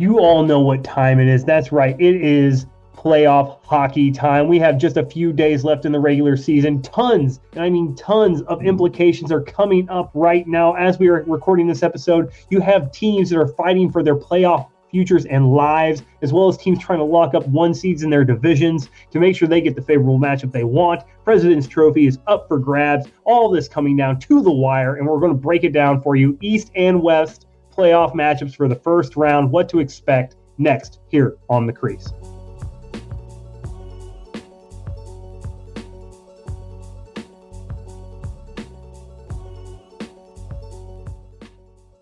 You all know what time it is. That's right. It is playoff hockey time. We have just a few days left in the regular season. Tons, and I mean tons of implications are coming up right now. As we are recording this episode, you have teams that are fighting for their playoff futures and lives, as well as teams trying to lock up one seeds in their divisions to make sure they get the favorable matchup they want. President's Trophy is up for grabs. All this coming down to the wire, and we're going to break it down for you, East and West playoff matchups for the first round, what to expect next here on The Crease.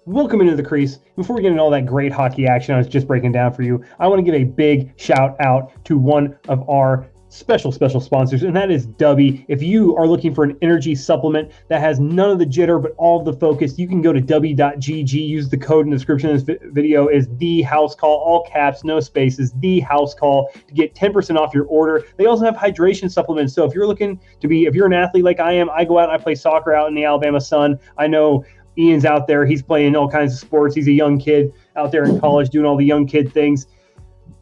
Welcome into The Crease. Before we get into all that great hockey action I was just breaking down for you, I want to give a big shout out to one of our special sponsors, and that is Dubby. If you are looking for an energy supplement that has none of the jitter but all of the focus, you can go to Dubby.gg. Use the code in the description of this video is THEHOUSECALL, all caps, no spaces, THEHOUSECALL, to get 10% off your order. They also have hydration supplements. So if you're an athlete like I am, I go out and I play soccer out in the Alabama sun. I know Ian's out there. He's playing all kinds of sports. He's a young kid out there in college doing all the young kid things.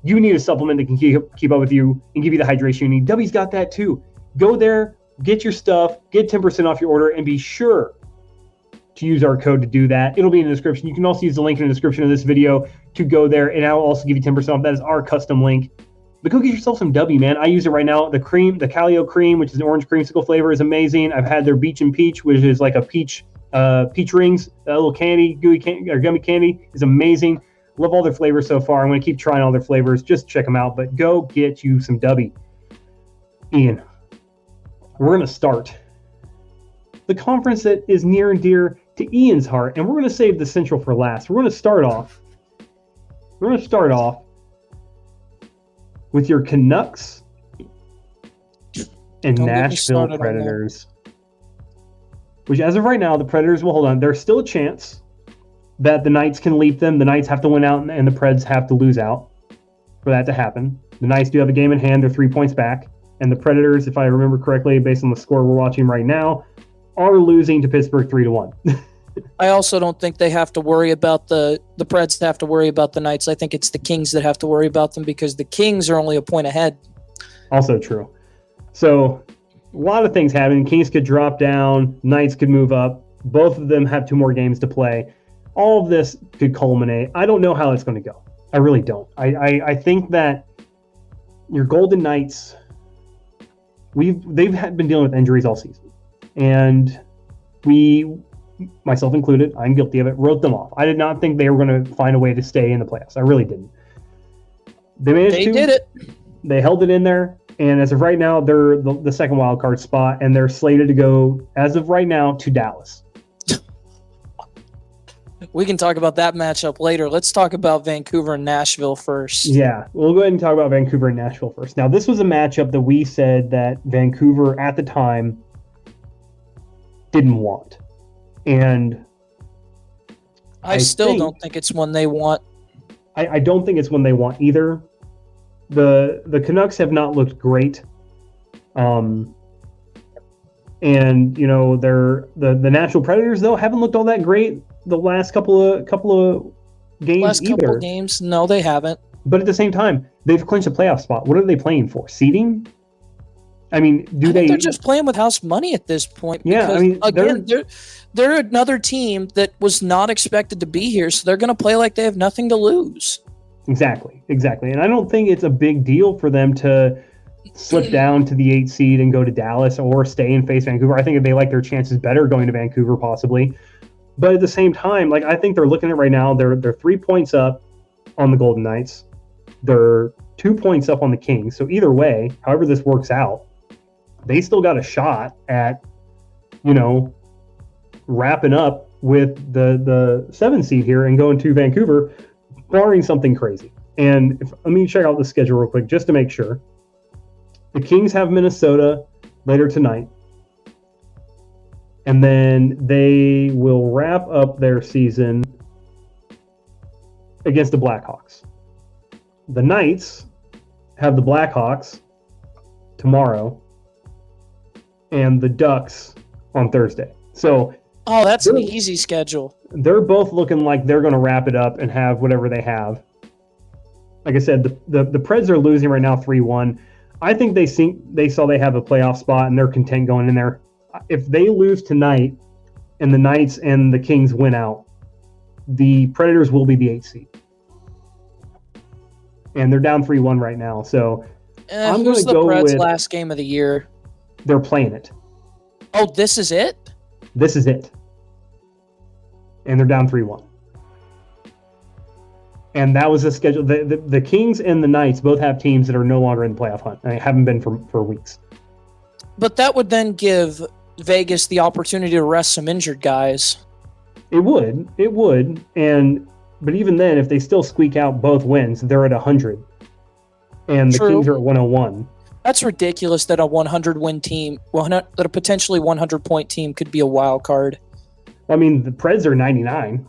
You need a supplement that can keep up with you and give you the hydration you need. Dubby's got that too. Go there, get your stuff, get 10% off your order, and be sure to use our code to do that. It'll be in the description. You can also use the link in the description of this video to go there, and I'll also give you 10% off. That is our custom link. But go get yourself some Dubby, man. I use it right now. The Calio cream, which is an orange creamsicle flavor, is amazing. I've had their Beach and Peach, which is like a peach rings, a little candy, gooey candy, or gummy candy, is amazing. Love all their flavors so far. I'm going to keep trying all their flavors. Just check them out. But go get you some Dubby. Ian, we're going to start the conference that is near and dear to Ian's heart, and we're going to save the Central for last. We're going to start off with your Canucks and Nashville Predators. Which, as of right now, the Predators will hold on. There's still a chance that the Knights can leap them. The Knights have to win out, and the Preds have to lose out for that to happen. The Knights do have a game in hand. They're 3 points back. And the Predators, if I remember correctly, based on the score we're watching right now, are losing to Pittsburgh 3-1. I also don't think they have to worry about the Preds have to worry about the Knights. I think it's the Kings that have to worry about them because the Kings are only a point ahead. Also true. So a lot of things happen. Kings could drop down. Knights could move up. Both of them have 2 more games to play. All of this could culminate. I don't know how it's going to go. I really don't. I think that your Golden Knights, they've been dealing with injuries all season. And we, myself included, I'm guilty of it, wrote them off. I did not think they were going to find a way to stay in the playoffs. I really didn't. They did it. They held it in there. And as of right now, they're the second wild card spot, and they're slated to go, as of right now, to Dallas. We can talk about that matchup later. Let's talk about Vancouver and Nashville first. Yeah, we'll go ahead and talk about Vancouver and Nashville first. Now, this was a matchup that we said that Vancouver at the time didn't want. And I still don't think it's one they want. I don't think it's one they want either. The Canucks have not looked great. And, you know, the Nashville Predators, though, haven't looked all that great the last couple of games either. Couple of games, no, they haven't. But at the same time, they've clinched a playoff spot. What are they playing for? Seeding? I mean, they're just playing with house money at this point. Yeah, I mean, again, they're another team that was not expected to be here, so they're going to play like they have nothing to lose. Exactly. And I don't think it's a big deal for them to slip down to the 8th seed and go to Dallas or stay and face Vancouver. I think they like their chances better going to Vancouver possibly. But at the same time, like, I think they're looking at right now, they're 3 points up on the Golden Knights. They're 2 points up on the Kings. So either way, however this works out, they still got a shot at, you know, wrapping up with the 7th seed here and going to Vancouver, barring something crazy. And let me check out the schedule real quick just to make sure. The Kings have Minnesota later tonight. And then they will wrap up their season against the Blackhawks. The Knights have the Blackhawks tomorrow and the Ducks on Thursday. So, that's an easy schedule. They're both looking like they're going to wrap it up and have whatever they have like I said, the Preds are losing right now 3-1. I think they saw they have a playoff spot and they're content going in there. If they lose tonight and the Knights and the Kings win out, the Predators will be the 8th seed. And they're down 3-1 right now. So I'm going who's to the go Preds' with last game of the year? they're playing it. Oh, this is it? This is it. And they're down 3-1. And that was the schedule. The Kings and the Knights both have teams that are no longer in the playoff hunt. I haven't been for weeks. But that would then give Vegas the opportunity to rest some injured guys. It would. But even then, if they still squeak out both wins, they're at 100. And the True. Kings are at 101. That's ridiculous that a 100-win team, that a potentially 100-point team could be a wild card. I mean, the Preds are 99.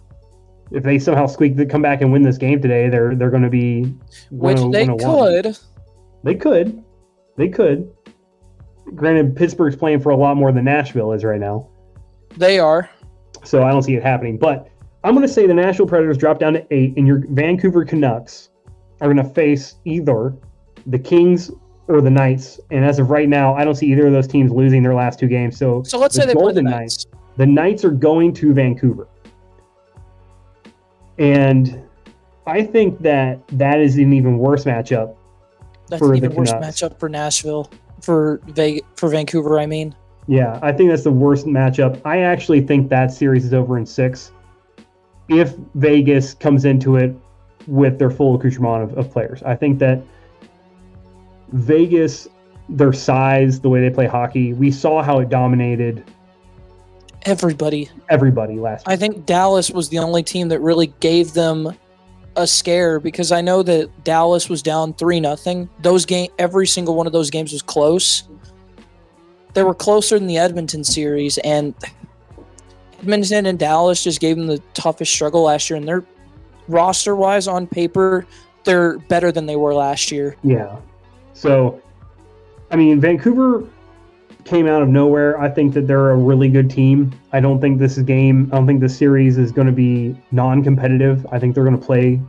If they somehow come back and win this game today, they're going to be Which they 101. could. They could. Granted, Pittsburgh's playing for a lot more than Nashville is right now. They are. So I don't see it happening. But I'm going to say the Nashville Predators drop down to 8, and your Vancouver Canucks are going to face either the Kings or the Knights. And as of right now, I don't see either of those teams losing their last 2 games. So let's say they play the Knights. The Knights are going to Vancouver. And I think that is an even worse matchup. That's an even worse matchup for Nashville, for Vancouver, I mean. Yeah, I think that's the worst matchup. I actually think that series is over in 6 if Vegas comes into it with their full accoutrement of players. I think that Vegas, their size, the way they play hockey, we saw how it dominated everybody last week. I think Dallas was the only team that really gave them a scare, because I know that Dallas was down 3-0. Every single one of those games was close. They were closer than the Edmonton series, and Edmonton and Dallas just gave them the toughest struggle last year, and they're roster-wise on paper, they're better than they were last year. Yeah. So, I mean, Vancouver came out of nowhere. I think that they're a really good team. I don't think this series is going to be non-competitive. I think they're going to play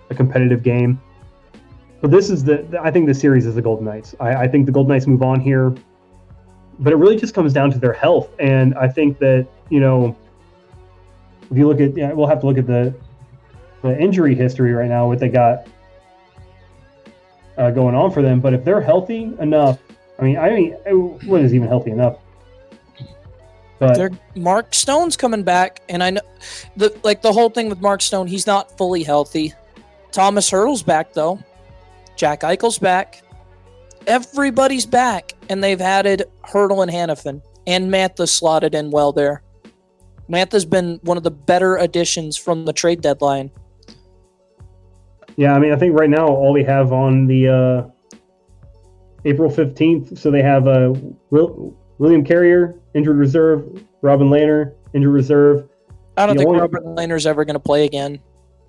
a competitive game. But I think the series is the Golden Knights. I think the Golden Knights move on here. But it really just comes down to their health. And I think that, if you look at, we'll have to look at the injury history right now, what they got going on for them. But if they're healthy enough, I mean, what is even healthy enough? But Mark Stone's coming back, and I know the whole thing with Mark Stone, he's not fully healthy. Thomas Hurdle's back though. Jack Eichel's back. Everybody's back, and they've added Hurdle and Hannafin, and Mantha slotted in well there. Mantha's been one of the better additions from the trade deadline. Yeah, I mean, I think right now all we have on the April 15th, so they have William Carrier, injured reserve, Robin Lehner, injured reserve. I don't think Robin Lehner's ever going to play again.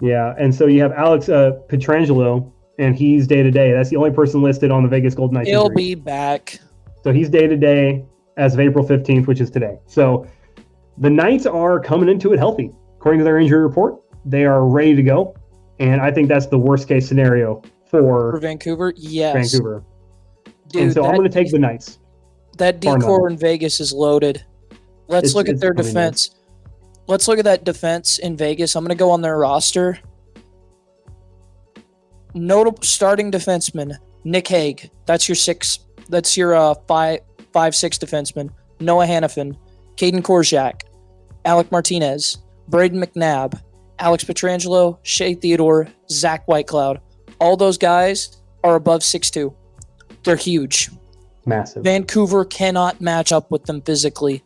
Yeah, and so you have Alex Pietrangelo, and he's day-to-day. That's the only person listed on the Vegas Golden Knights. He'll be back. So he's day-to-day as of April 15th, which is today. So the Knights are coming into it healthy. According to their injury report, they are ready to go. And I think that's the worst-case scenario for Vancouver. Yes. Vancouver. Dude, and so I'm going to take the Knights. That D-core in Vegas is loaded. Let's look at their defense. Let's look at that defense in Vegas. I'm going to go on their roster. Notable starting defenseman, Nick Hague. That's your 6. That's your 5'6" defenseman. Noah Hannafin, Caden Korczak, Alec Martinez, Braden McNabb, Alex Pietrangelo, Shea Theodore, Zach Whitecloud. All those guys are above 6'2". They're huge. Massive. Vancouver cannot match up with them physically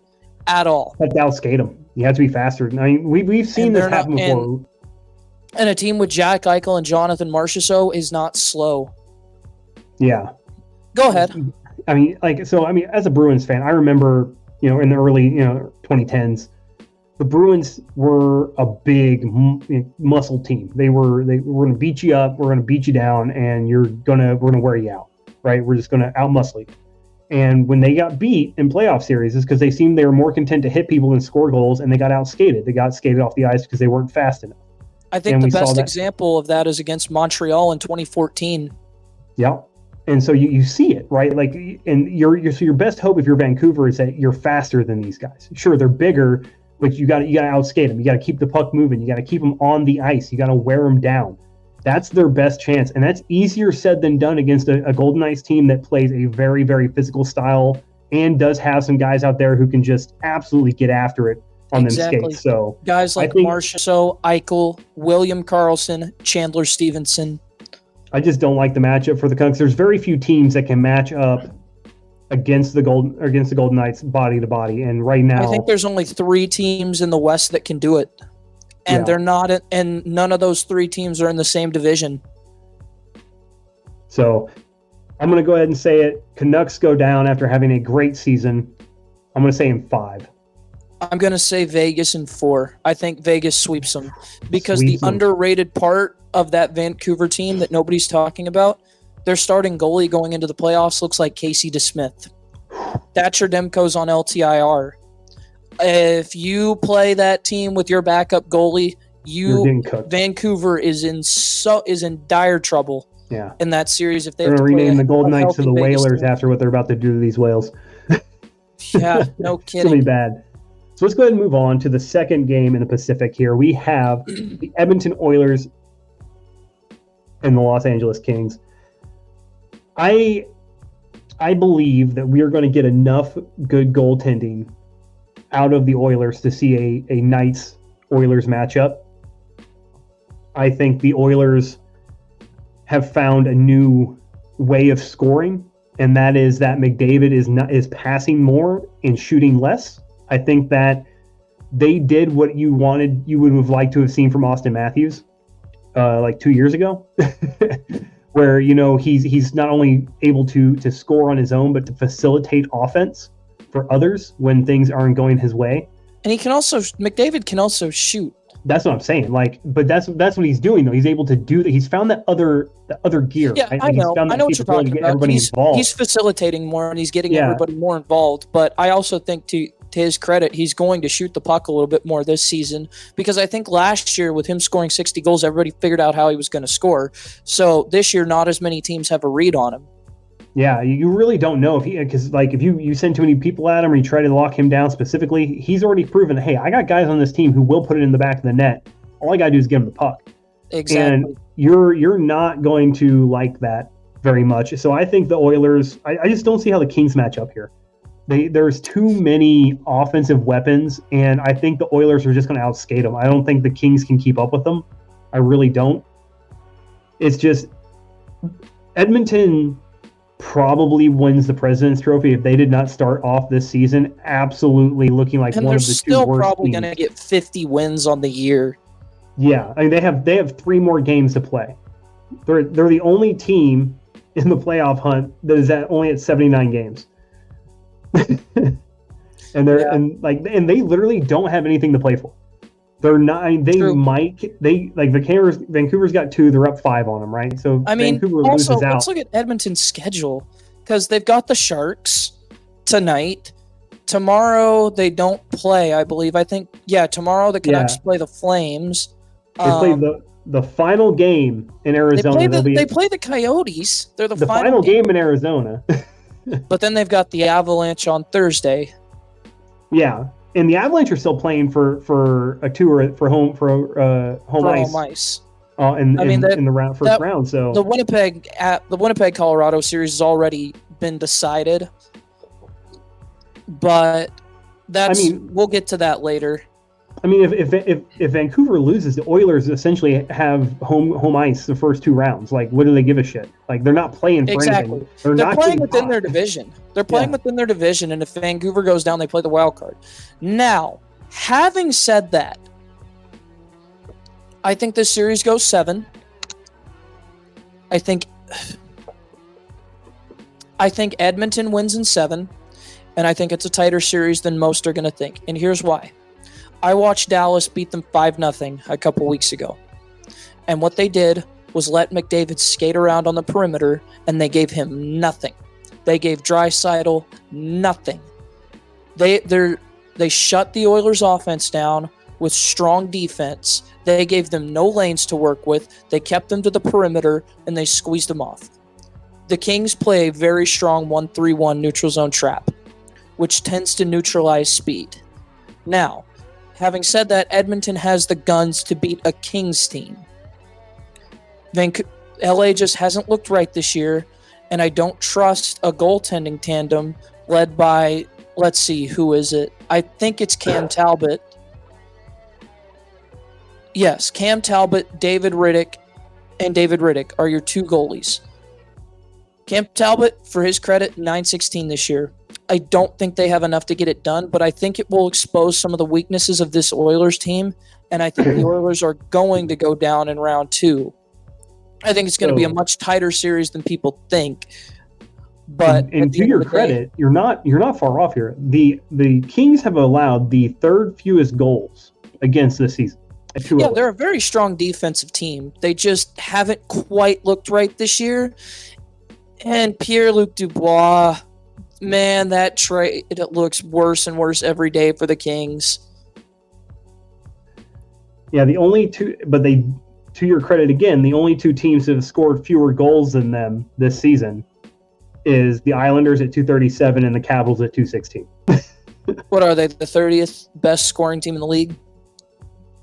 at all. You have to outskate them. You have to be faster. I mean, we've seen this happen before. And a team with Jack Eichel and Jonathan Marchessault is not slow. Yeah. Go ahead. I mean, as a Bruins fan, I remember, in the early, 2010s, the Bruins were a big muscle team. We're going to beat you up, we're going to beat you down, and we're going to wear you out, right? We're just going to out-muscle you. And when they got beat in playoff series, is because they were more content to hit people than score goals, and they got out-skated. They got skated off the ice because they weren't fast enough. I think And the we saw best that. example of that is against Montreal in 2014. Yeah. And so you see it, right? Like, and so your best hope if you're Vancouver is that you're faster than these guys. Sure, they're bigger, but you got to outskate them. You got to keep the puck moving. You got to keep them on the ice. You got to wear them down. That's their best chance, and that's easier said than done against a Golden Knights team that plays a very, very physical style and does have some guys out there who can just absolutely get after it on them skates. So guys like Marchessault, Eichel, William Karlsson, Chandler Stevenson. I just don't like the matchup for the Canucks. There's very few teams that can match up against the Golden Knights body to body, and right now I think there's only 3 teams in the West that can do it, and they're not. And none of those 3 teams are in the same division. So I'm going to go ahead and say it. Canucks go down after having a great season. I'm going to say in 5. I'm going to say Vegas in 4. I think Vegas sweeps them because the underrated part of that Vancouver team that nobody's talking about, their starting goalie going into the playoffs looks like Casey DeSmith. Thatcher Demko's on LTIR. If you play that team with your backup goalie, Vancouver is in dire trouble. Yeah. In that series, if they they're have to rename the Golden Knights to the Whalers after what they're about to do to these whales. Yeah, no kidding. It's gonna be bad. So let's go ahead and move on to the second game in the Pacific here. We have the Edmonton Oilers and the Los Angeles Kings. I believe that we are going to get enough good goaltending out of the Oilers to see a Knights-Oilers matchup. I think the Oilers have found a new way of scoring, and that is that McDavid is passing more and shooting less. I think that they did what you would have liked to have seen from Austin Matthews like 2 years ago, where he's not only able to score on his own, but to facilitate offense for others when things aren't going his way. And McDavid can also shoot. That's what I'm saying. But that's what he's doing though. He's able to do that. He's found that other gear. Yeah, I know. I know what you're talking about. He's facilitating more and he's getting everybody more involved. But I also think to his credit, he's going to shoot the puck a little bit more this season because I think last year with him scoring 60 goals, everybody figured out how he was going to score. So this year, not as many teams have a read on him. Yeah, you really don't know because if you send too many people at him or you try to lock him down specifically, he's already proven, hey, I got guys on this team who will put it in the back of the net. All I got to do is give him the puck. Exactly. And you're not going to like that very much. So I think the Oilers, I just don't see how the Kings match up here. There's too many offensive weapons, and I think the Oilers are just going to outskate them. I don't think the Kings can keep up with them. I really don't. It's just Edmonton probably wins the President's Trophy if they did not start off this season absolutely looking like one of the 2 worst teams. And they're still probably going to get 50 wins on the year. Yeah, I mean they have 3 more games to play. They're the only team in the playoff hunt that is only at 79 games. and they literally don't have anything to play for. They're not. I mean, Vancouver's got 2. They're up 5 on them, right? So Vancouver loses out. Let's look at Edmonton's schedule because they've got the Sharks tonight. Tomorrow they don't play, I believe. Tomorrow the Canucks play the Flames. They play the final game in Arizona. They play the Coyotes. They're the final game in Arizona. But then they've got the Avalanche on Thursday. Yeah, and the Avalanche are still playing for a tour for home ice. In the first round. So the Winnipeg Colorado series has already been decided, but we'll get to that later. I mean, if Vancouver loses, the Oilers essentially have home ice the first 2 rounds. Like, what do they give a shit? Like, they're not playing for anything. They're playing within their division. They're playing within their division, and if Vancouver goes down, they play the wild card. Now, having said that, I think this series goes 7. I think Edmonton wins in 7, and I think it's a tighter series than most are going to think. And here's why. I watched Dallas beat them 5-0 a couple weeks ago. And what they did was let McDavid skate around on the perimeter, and they gave him nothing. They gave Draisaitl nothing. They shut the Oilers' offense down with strong defense. They gave them no lanes to work with. They kept them to the perimeter, and they squeezed them off. The Kings play a very strong 1-3-1 neutral zone trap, which tends to neutralize speed. Now, having said that, Edmonton has the guns to beat a Kings team. LA just hasn't looked right this year, and I don't trust a goaltending tandem led by, let's see, who is it? I think it's Cam Talbot. Yes, Cam Talbot, David Riddick are your two goalies. Cam Talbot, for his credit, .916 this year. I don't think they have enough to get it done, but I think it will expose some of the weaknesses of this Oilers team, and I think the Oilers are going to go down in round 2. I think it's going to be a much tighter series than people think. But and to your credit, you're not far off here. The Kings have allowed the third fewest goals against this season. Yeah, they're a very strong defensive team. They just haven't quite looked right this year. And Pierre-Luc Dubois, man, that trade, it looks worse and worse every day for the Kings. Yeah, the only two, but they, to your credit again, the only two teams that have scored fewer goals than them this season is the Islanders at 237 and the Capitals at 216. What are they, the 30th best scoring team in the league?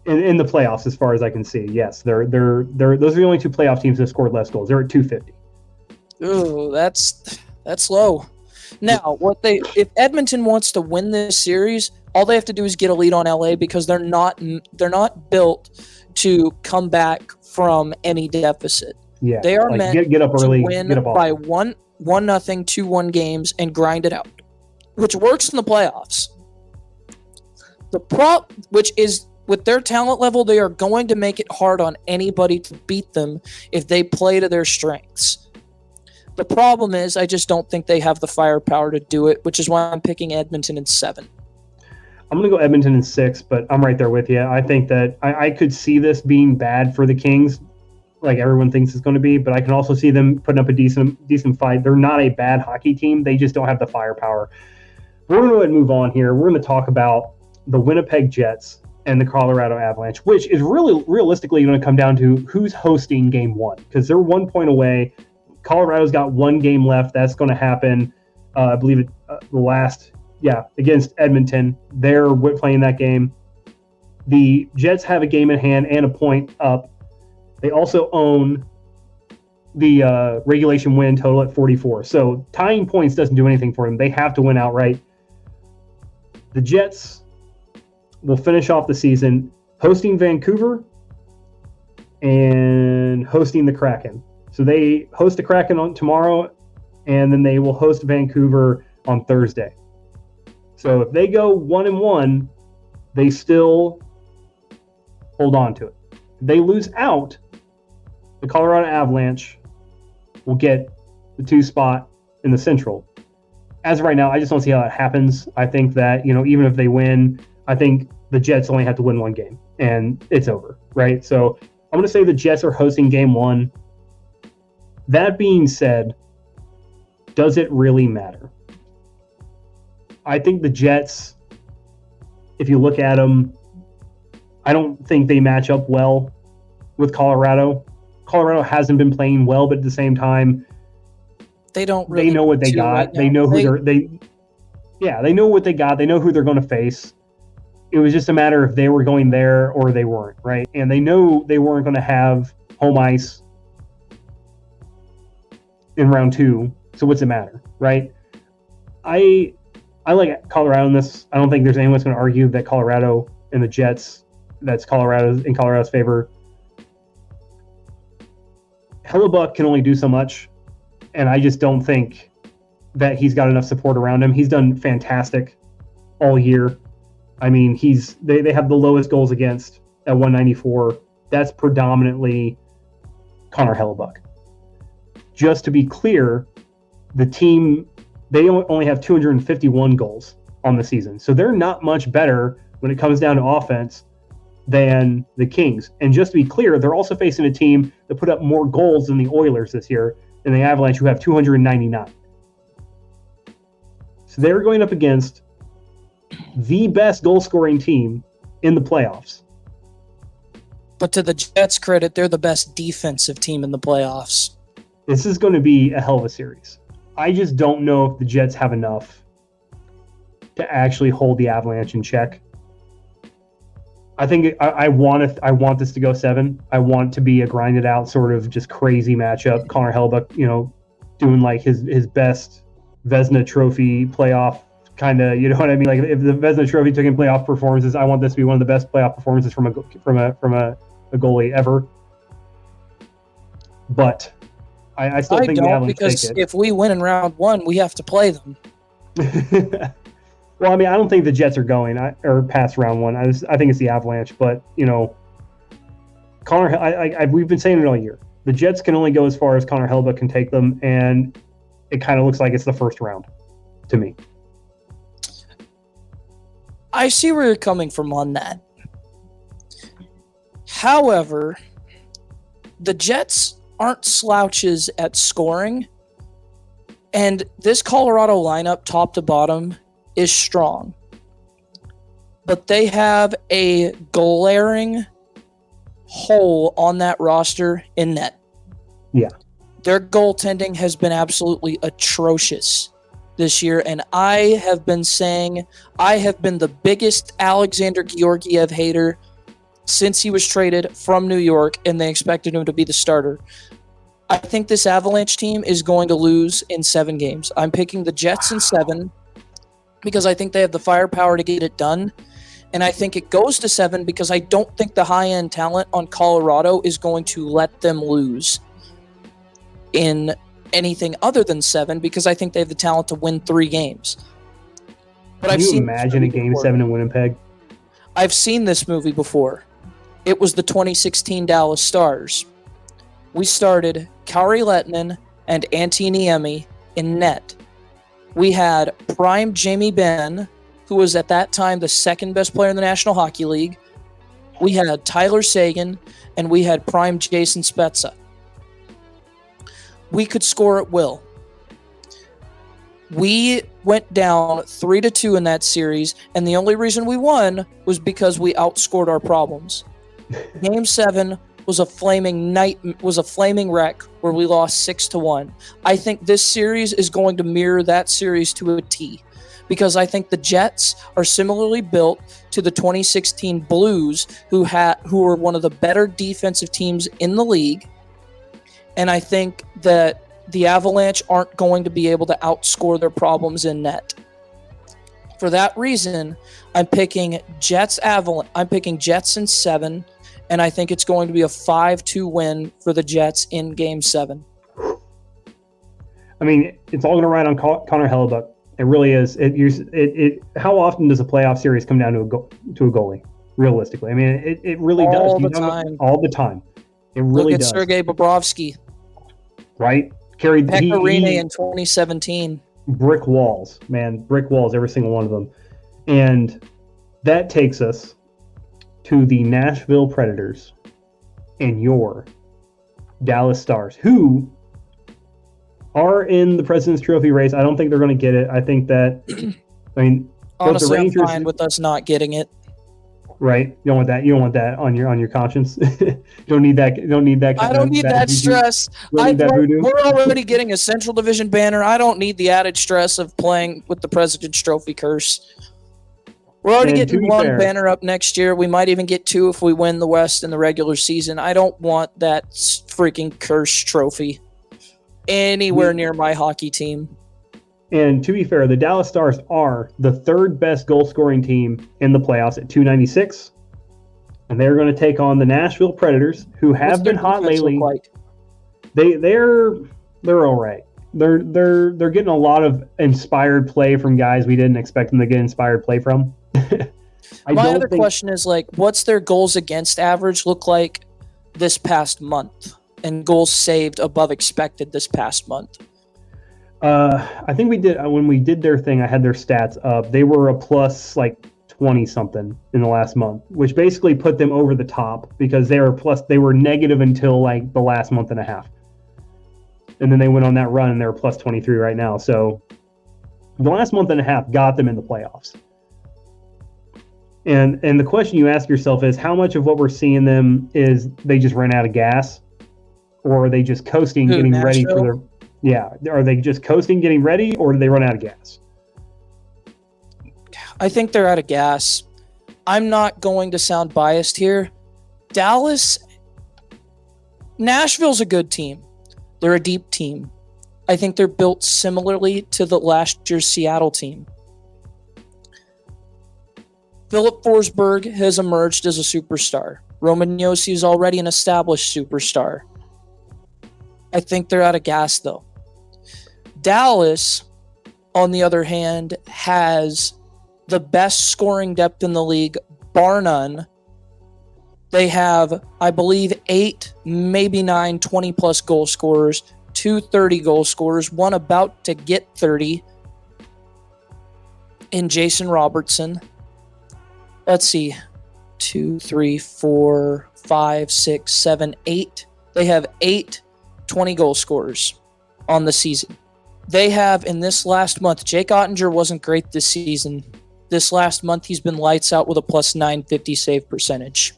In the playoffs, as far as I can see, yes. Those are the only two playoff teams that scored less goals. They're at 250. Ooh, that's low. Now, if Edmonton wants to win this series, all they have to do is get a lead on LA because they're not built to come back from any deficit. Yeah, they are meant get up early, to win by 1-0, 2-1 games and grind it out, which works in the playoffs. Which is with their talent level, they are going to make it hard on anybody to beat them if they play to their strengths. The problem is I just don't think they have the firepower to do it, which is why I'm picking Edmonton in 7. I'm going to go Edmonton in 6, but I'm right there with you. I think that I could see this being bad for the Kings, like everyone thinks it's going to be, but I can also see them putting up a decent fight. They're not a bad hockey team. They just don't have the firepower. We're going to go ahead and move on here. We're going to talk about the Winnipeg Jets and the Colorado Avalanche, which is really realistically going to come down to who's hosting game 1, because they're 1 point away. Colorado's got 1 game left. That's going to happen, I believe, against Edmonton. They're playing that game. The Jets have a game in hand and a point up. They also own the regulation win total at 44. So tying points doesn't do anything for them. They have to win outright. The Jets will finish off the season hosting Vancouver and hosting the Kraken. So they host the Kraken on tomorrow, and then they will host Vancouver on Thursday. So if they go 1-1, they still hold on to it. If they lose out, the Colorado Avalanche will get the 2 spot in the Central. As of right now, I just don't see how that happens. I think that, even if they win, I think the Jets only have to win 1 game, and it's over, right? So I'm going to say the Jets are hosting game 1. That being said, does it really matter? I think the Jets, if you look at them, I don't think they match up well with Colorado. Colorado hasn't been playing well, but at the same time, they know what they got. Right, they know who they know what they got. They know who they're going to face. It was just a matter if they were going there or they weren't, right? And they know they weren't going to have home ice in round 2. So what's it matter, right? I like Colorado in this. I don't think there's anyone that's going to argue that Colorado and the Jets, that's Colorado's favor. Hellebuck can only do so much, and I just don't think that he's got enough support around him. He's done fantastic all year. I mean, they have the lowest goals against at 194. That's predominantly Connor Hellebuck. Just to be clear, the team, they only have 251 goals on the season. So they're not much better when it comes down to offense than the Kings. And just to be clear, they're also facing a team that put up more goals than the Oilers this year, and the Avalanche, who have 299. So they're going up against the best goal-scoring team in the playoffs. But to the Jets' credit, they're the best defensive team in the playoffs. This is going to be a hell of a series. I just don't know if the Jets have enough to actually hold the Avalanche in check. I think I want this to go 7. I want to be a grinded out sort of just crazy matchup. Connor Hellebuyck, doing like his best Vezina Trophy playoff kind of, you know what I mean? Like if the Vezina Trophy took in playoff performances, I want this to be one of the best playoff performances from a goalie ever. But I still think the Avalanche because take it. If we win in round 1, we have to play them. Well, I mean, I don't think the Jets are going or past round 1. I think it's the Avalanche. But Connor, we've been saying it all year. The Jets can only go as far as Connor Hellebuyck can take them, and it kind of looks like it's the first round to me. I see where you're coming from on that. However, the Jets aren't slouches at scoring, and this Colorado lineup, top to bottom, is strong. But they have a glaring hole on that roster in net. Yeah. Their goaltending has been absolutely atrocious this year, and I have been saying I have been the biggest Alexander Georgiev hater since he was traded from New York and they expected him to be the starter. I think this Avalanche team is going to lose in 7 games. I'm picking the Jets in 7 because I think they have the firepower to get it done. And I think it goes to 7 because I don't think the high-end talent on Colorado is going to let them lose in anything other than 7 because I think they have the talent to win 3 games. But Can you imagine a game 7 in Winnipeg? I've seen this movie before. It was the 2016 Dallas Stars. We started Kari Lettinen and Antti Niemi in net. We had prime Jamie Benn, who was at that time the second best player in the National Hockey League. We had Tyler Seguin, and we had prime Jason Spezza. We could score at will. We went down 3-2 in that series, and the only reason we won was because we outscored our problems. Game 7 was a flaming wreck where we lost 6-1. I think this series is going to mirror that series to a T, because I think the Jets are similarly built to the 2016 Blues, who were one of the better defensive teams in the league, and I think that the Avalanche aren't going to be able to outscore their problems in net. For that reason, I'm picking Jets in 7. And I think it's going to be a 5-2 win for the Jets in Game 7. I mean, it's all going to ride on Connor Hellebuyck. It really is. How often does a playoff series come down to a goalie? Realistically, I mean, it really does. All the time. All the time. It really Look at does. Sergei Bobrovsky. Right? Carried Pecorine in 2017. Brick walls, man. Brick walls, every single one of them. And that takes us to the Nashville Predators and your Dallas Stars, who are in the President's Trophy race. I don't think they're going to get it. I think that, Honestly, the Rangers, I'm fine with us not getting it. Right? You don't want that. You don't want that on your conscience. You don't need that. I don't need that stress. We're already getting a Central Division banner. I don't need the added stress of playing with the President's Trophy curse. We're already getting one banner up next year. We might even get 2 if we win the West in the regular season. I don't want that freaking curse trophy anywhere near my hockey team. And to be fair, the Dallas Stars are the 3rd best goal-scoring team in the playoffs at .296. And they're going to take on the Nashville Predators, who have been hot lately. Like? They're all right. They're getting a lot of inspired play from guys we didn't expect them to get inspired play from. My other question is, what's their goals against average look like this past month, and goals saved above expected this past month? I think we did when we did their thing. I had their stats up. They were a plus 20 something in the last month, which basically put them over the top because they were negative until the last month and a half, and then they went on that run and they're plus 23 right now. So the last month and a half got them in the playoffs. And the question you ask yourself is, how much of what we're seeing them is they just ran out of gas, or are they just coasting, Who, getting ready for Nashville? are they just coasting, getting ready, or do they run out of gas? I think they're out of gas. I'm not going to sound biased here. Nashville's a good team. They're a deep team. I think they're built similarly to the last year's Seattle team. Philip Forsberg has emerged as a superstar. Roman Josi is already an established superstar. I think they're out of gas, though. Dallas, on the other hand, has the best scoring depth in the league, bar none. They have, I believe, 8, maybe 9 20-plus goal scorers, 2 30-goal scorers, one about to get 30 in Jason Robertson. Let's see, 2, 3, 4, 5, 6, 7, 8. They have 8 20-goal scorers on the season. They have, in this last month, Jake Ottinger wasn't great this season. This last month, he's been lights out with a plus 950 save percentage.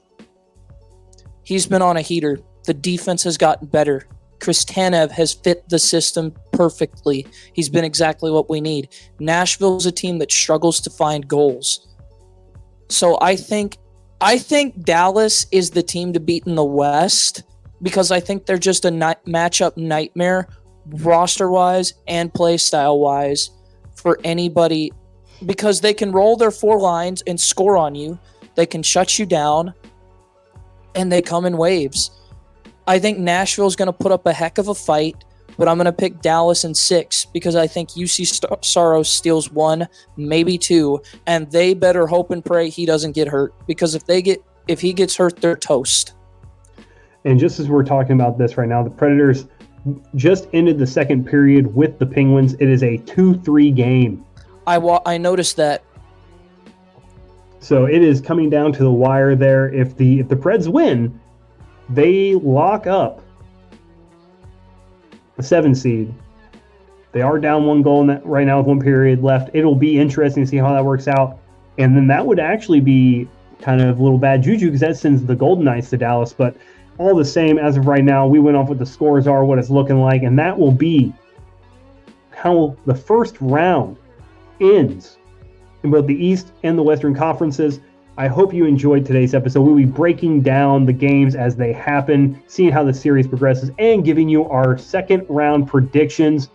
He's been on a heater. The defense has gotten better. Chris Tanev has fit the system perfectly. He's been exactly what we need. Nashville's a team that struggles to find goals. So I think Dallas is the team to beat in the West, because I think they're just a matchup nightmare roster-wise and play style-wise for anybody, because they can roll their 4 lines and score on you. They can shut you down, and they come in waves. I think Nashville's going to put up a heck of a fight, but I'm going to pick Dallas in 6 because I think UC Saros steals 1, maybe 2, and they better hope and pray he doesn't get hurt, because if he gets hurt, they're toast. And just as we're talking about this right now, the Predators just ended the second period with the Penguins. It is a 2-3 game. I noticed that. So it is coming down to the wire there. If the Preds win, they lock up the 7 seed. They are down 1 goal in that right now with 1 period left. It'll be interesting to see how that works out. And then that would actually be kind of a little bad juju, because that sends the Golden Knights to Dallas. But all the same, as of right now, we went off what the scores are, what it's looking like, and that will be how the first round ends in both the East and the Western Conferences. I hope you enjoyed today's episode. We'll be breaking down the games as they happen, seeing how the series progresses, and giving you our second round predictions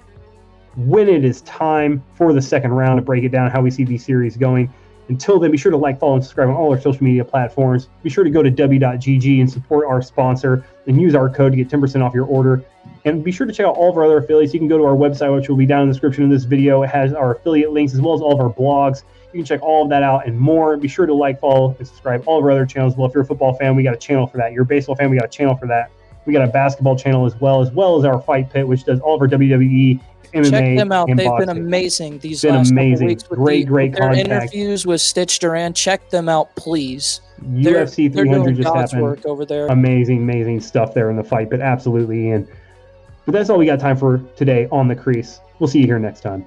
when it is time for the second round to break it down, how we see these series going. Until then, be sure to like, follow, and subscribe on all our social media platforms. Be sure to go to w.gg and support our sponsor and use our code to get 10% off your order. And be sure to check out all of our other affiliates. You can go to our website, which will be down in the description of this video. It has our affiliate links as well as all of our blogs. You can check all of that out and more. Be sure to like, follow, and subscribe all of our other channels. Well, if you're a football fan, we got a channel for that. You're a baseball fan, we got a channel for that. We got a basketball channel as well as our Fight Pit, which does all of our WWE, MMA, check them out. They've boxing. been amazing these last couple weeks with great with their contact. interviews with Stitch Duran. Check them out, please. UFC 300 just God's happened. work over there. Amazing stuff there in the Fight Pit, absolutely. But that's all we got time for today on The Crease. We'll see you here next time.